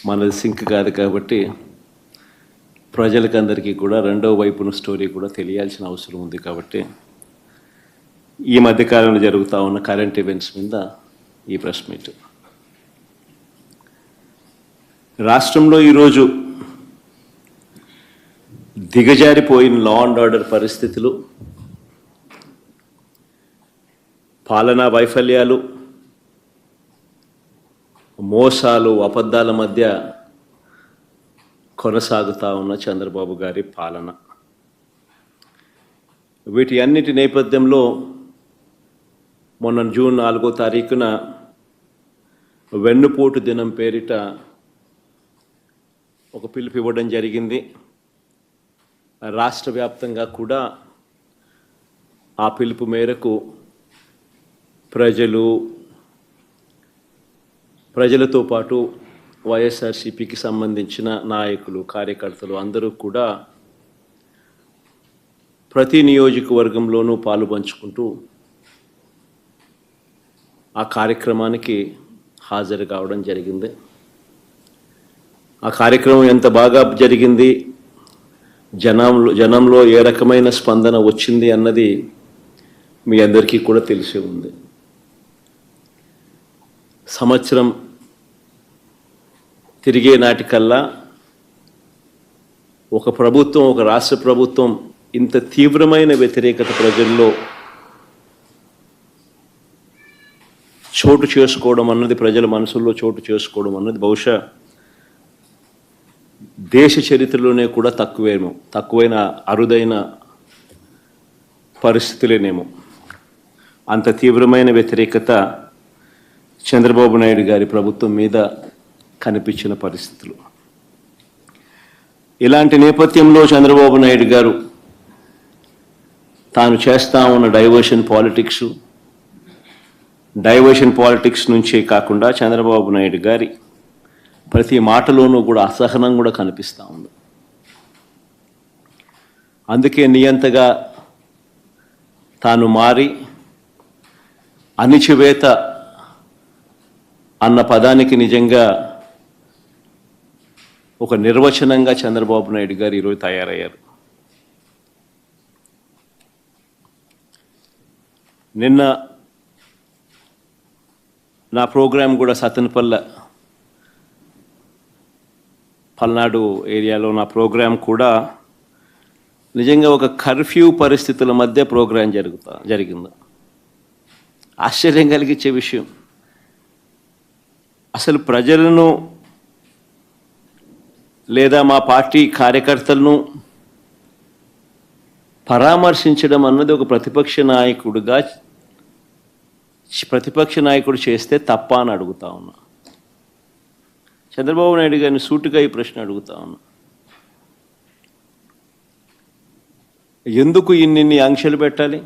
మనది సింక్ కాదు కాబట్టి ప్రజలకందరికీ కూడా రెండవ వైపున స్టోరీ కూడా తెలియాల్సిన అవసరం ఉంది. కాబట్టి ఈ మధ్యకాలంలో జరుగుతూ ఉన్న కరెంట్ ఈవెంట్స్ మీద ఈ ప్రెస్ మీట్. రాష్ట్రంలో ఈరోజు దిగజారిపోయిన లా అండ్ ఆర్డర్ పరిస్థితులు, పాలనా వైఫల్యాలు, మోసాలు, అబద్ధాల మధ్య కొనసాగుతూ ఉన్న చంద్రబాబు గారి పాలన. వీటి అన్నిటి నేపథ్యంలో మొన్న జూన్ 4వ తారీఖున వెన్నుపోటు దినం పేరిట ఒక పిలుపు ఇవ్వడం జరిగింది. రాష్ట్ర వ్యాప్తంగా కూడా ఆ పిలుపు మేరకు ప్రజలతో పాటు వైఎస్ఆర్సీపీకి సంబంధించిన నాయకులు, కార్యకర్తలు అందరూ కూడా ప్రతి నియోజకవర్గంలోనూ పాలు పంచుకుంటూ ఆ కార్యక్రమానికి హాజరు కావడం జరిగింది. ఆ కార్యక్రమం ఎంత బాగా జరిగింది, జనంలో ఏ రకమైన స్పందన వచ్చింది అన్నది మీ అందరికీ కూడా తెలిసే ఉంది. సంవత్సరం తిరిగే నాటికల్లా ఒక రాష్ట్ర ప్రభుత్వం ఇంత తీవ్రమైన వ్యతిరేకత ప్రజల్లో చోటు చేసుకోవడం అన్నది, ప్రజల మనసుల్లో చోటు చేసుకోవడం అన్నది బహుశా దేశ చరిత్రలోనే కూడా తక్కువైన అరుదైన పరిస్థితులేనేమో. అంత తీవ్రమైన వ్యతిరేకత చంద్రబాబు నాయుడు గారి ప్రభుత్వం మీద కనిపించిన పరిస్థితులు. ఇలాంటి నేపథ్యంలో చంద్రబాబు నాయుడు గారు తాను చేస్తా ఉన్న డైవర్షన్ పాలిటిక్స్ నుంచే కాకుండా చంద్రబాబు నాయుడు గారి ప్రతి మాటలోనూ కూడా అసహనం కూడా కనిపిస్తూ ఉంది. అందుకే నియంతగా తాను మారి అణిచివేత అన్న పదానికి నిజంగా ఒక నిర్వచనంగా చంద్రబాబు నాయుడు గారు ఈరోజు తయారయ్యారు. నిన్న నా ప్రోగ్రాం కూడా పల్నాడు ఏరియాలో నా ప్రోగ్రాం కూడా నిజంగా ఒక కర్ఫ్యూ పరిస్థితుల మధ్య ప్రోగ్రాం జరిగింది. ఆశ్చర్యం కలిగించే విషయం, అసలు ప్రజలను లేదా మా పార్టీ కార్యకర్తలను పరామర్శించడం అన్నది ఒక ప్రతిపక్ష నాయకుడు చేస్తే తప్ప అని అడుగుతా ఉన్నా. చంద్రబాబు నాయుడు గారిని సూటిగా ఈ ప్రశ్న అడుగుతా ఉన్నా. ఎందుకు ఇన్ని ఆంక్షలు పెట్టాలి?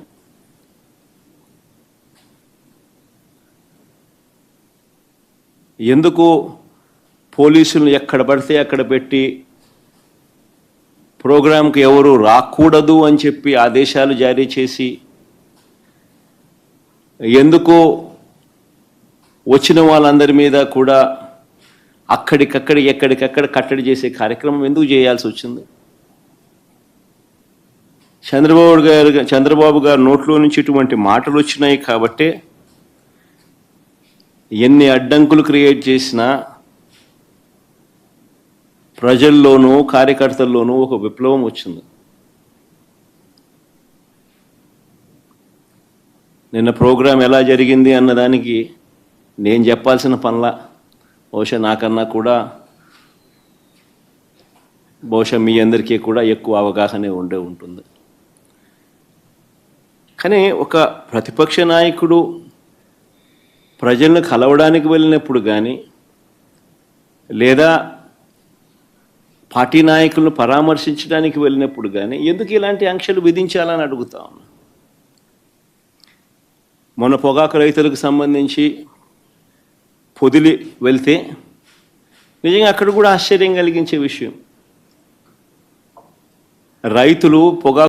ఎందుకు పోలీసులను ఎక్కడ పడితే అక్కడ పెట్టి ప్రోగ్రాంకి ఎవరు రాకూడదు అని చెప్పి ఆదేశాలు జారీ చేసి, ఎందుకు వచ్చిన వాళ్ళందరి మీద కూడా ఎక్కడికక్కడ కట్టడి చేసే కార్యక్రమం ఎందుకు చేయాల్సి వచ్చింది? చంద్రబాబు గారు నోట్లో నుంచి ఇటువంటి మాటలు వచ్చినాయి కాబట్టే ఎన్ని అడ్డంకులు క్రియేట్ చేసినా ప్రజల్లోనూ కార్యకర్తల్లోనూ ఒక విప్లవం వచ్చింది. నిన్న ప్రోగ్రాం ఎలా జరిగింది అన్నదానికి నేను చెప్పాల్సిన పనిలా, బహుశా నాకన్నా కూడా మీ అందరికీ కూడా ఎక్కువ అవగాహన ఉంటుంది. కానీ ఒక ప్రతిపక్ష నాయకుడు ప్రజలను కలవడానికి వెళ్ళినప్పుడు కానీ, లేదా పార్టీ నాయకులను పరామర్శించడానికి వెళ్ళినప్పుడు కానీ ఎందుకు ఇలాంటి ఆంక్షలు విధించాలని అడుగుతా ఉన్నా. మొన్న పొగాకు రైతులకు సంబంధించి పొదిలి వెళ్తే నిజంగా అక్కడ కూడా ఆశ్చర్యం కలిగించే విషయం, రైతులు పొగాకు